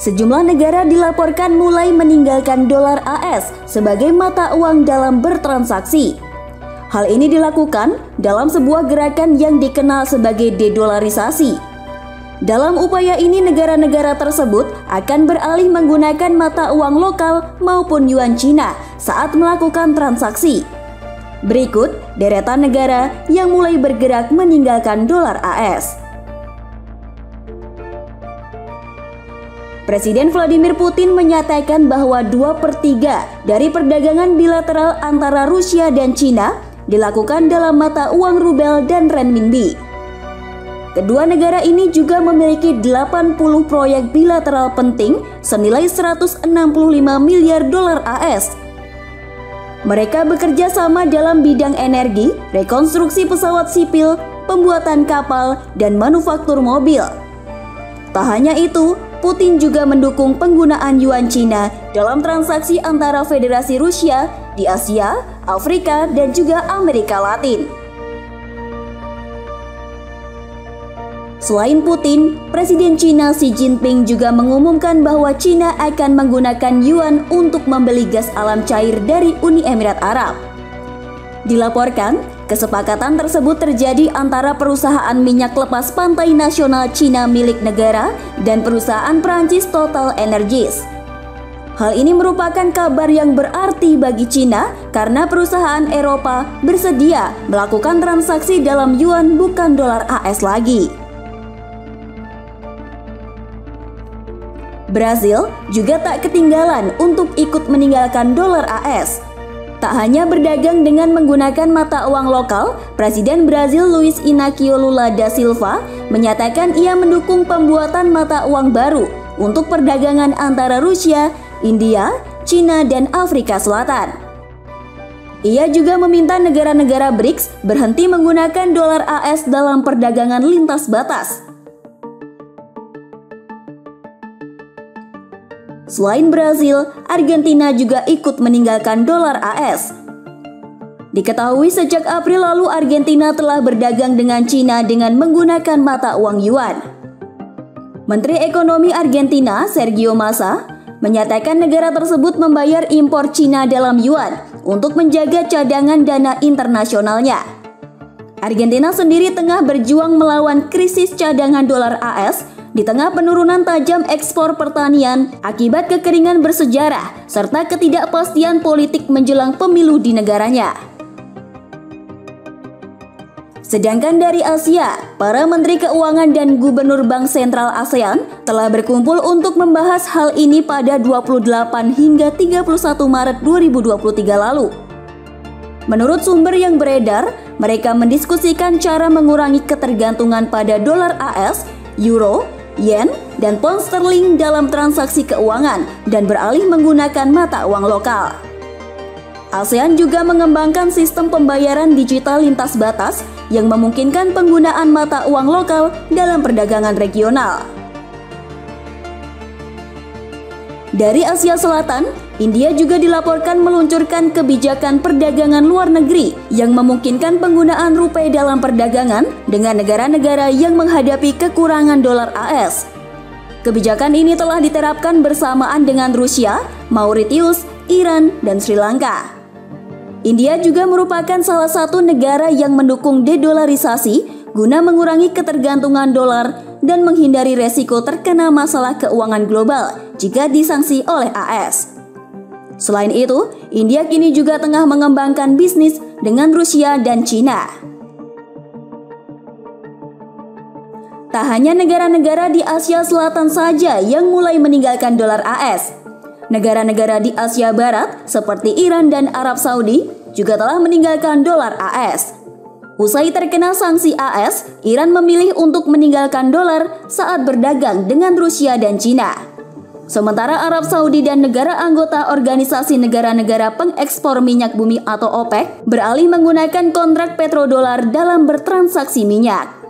Sejumlah negara dilaporkan mulai meninggalkan dolar AS sebagai mata uang dalam bertransaksi. Hal ini dilakukan dalam sebuah gerakan yang dikenal sebagai dedolarisasi. Dalam upaya ini, negara-negara tersebut akan beralih menggunakan mata uang lokal maupun yuan Cina saat melakukan transaksi. Berikut deretan negara yang mulai bergerak meninggalkan dolar AS. Presiden Vladimir Putin menyatakan bahwa 2/3 dari perdagangan bilateral antara Rusia dan Cina dilakukan dalam mata uang rubel dan renminbi. Kedua negara ini juga memiliki 80 proyek bilateral penting senilai 165 miliar dolar AS. Mereka bekerja sama dalam bidang energi, rekonstruksi pesawat sipil, pembuatan kapal, dan manufaktur mobil. Tak hanya itu, Putin juga mendukung penggunaan yuan Cina dalam transaksi antara Federasi Rusia di Asia, Afrika, dan juga Amerika Latin. Selain Putin, Presiden Cina Xi Jinping juga mengumumkan bahwa Cina akan menggunakan yuan untuk membeli gas alam cair dari Uni Emirat Arab. Dilaporkan, kesepakatan tersebut terjadi antara perusahaan minyak lepas pantai nasional Cina milik negara dan perusahaan Prancis Total Energies. Hal ini merupakan kabar yang berarti bagi Cina karena perusahaan Eropa bersedia melakukan transaksi dalam yuan bukan dolar AS lagi. Brasil juga tak ketinggalan untuk ikut meninggalkan dolar AS. Tak hanya berdagang dengan menggunakan mata uang lokal, Presiden Brazil Luiz Inácio Lula da Silva menyatakan ia mendukung pembuatan mata uang baru untuk perdagangan antara Rusia, India, Cina, dan Afrika Selatan. Ia juga meminta negara-negara BRICS berhenti menggunakan dolar AS dalam perdagangan lintas batas. Selain Brasil, Argentina juga ikut meninggalkan dolar AS. Diketahui sejak April lalu Argentina telah berdagang dengan Cina dengan menggunakan mata uang yuan. Menteri Ekonomi Argentina, Sergio Massa, menyatakan negara tersebut membayar impor Cina dalam yuan untuk menjaga cadangan dana internasionalnya. Argentina sendiri tengah berjuang melawan krisis cadangan dolar AS di tengah penurunan tajam ekspor pertanian akibat kekeringan bersejarah serta ketidakpastian politik menjelang pemilu di negaranya. Sedangkan dari Asia, para menteri keuangan dan gubernur bank sentral ASEAN telah berkumpul untuk membahas hal ini pada 28 hingga 31 Maret 2023 lalu. Menurut sumber yang beredar, mereka mendiskusikan cara mengurangi ketergantungan pada dolar AS, euro, yen, dan pound sterling dalam transaksi keuangan dan beralih menggunakan mata uang lokal. ASEAN juga mengembangkan sistem pembayaran digital lintas batas yang memungkinkan penggunaan mata uang lokal dalam perdagangan regional. Dari Asia Selatan, India juga dilaporkan meluncurkan kebijakan perdagangan luar negeri yang memungkinkan penggunaan rupiah dalam perdagangan dengan negara-negara yang menghadapi kekurangan dolar AS. Kebijakan ini telah diterapkan bersamaan dengan Rusia, Mauritius, Iran, dan Sri Lanka. India juga merupakan salah satu negara yang mendukung dedolarisasi guna mengurangi ketergantungan dolar dan menghindari resiko terkena masalah keuangan global jika disanksi oleh AS. Selain itu, India kini juga tengah mengembangkan bisnis dengan Rusia dan Cina. Tak hanya negara-negara di Asia Selatan saja yang mulai meninggalkan dolar AS. Negara-negara di Asia Barat seperti Iran dan Arab Saudi juga telah meninggalkan dolar AS. Usai terkena sanksi AS, Iran memilih untuk meninggalkan dolar saat berdagang dengan Rusia dan Cina. Sementara Arab Saudi dan negara anggota Organisasi Negara-negara Pengekspor Minyak Bumi atau OPEC beralih menggunakan kontrak petrodolar dalam bertransaksi minyak.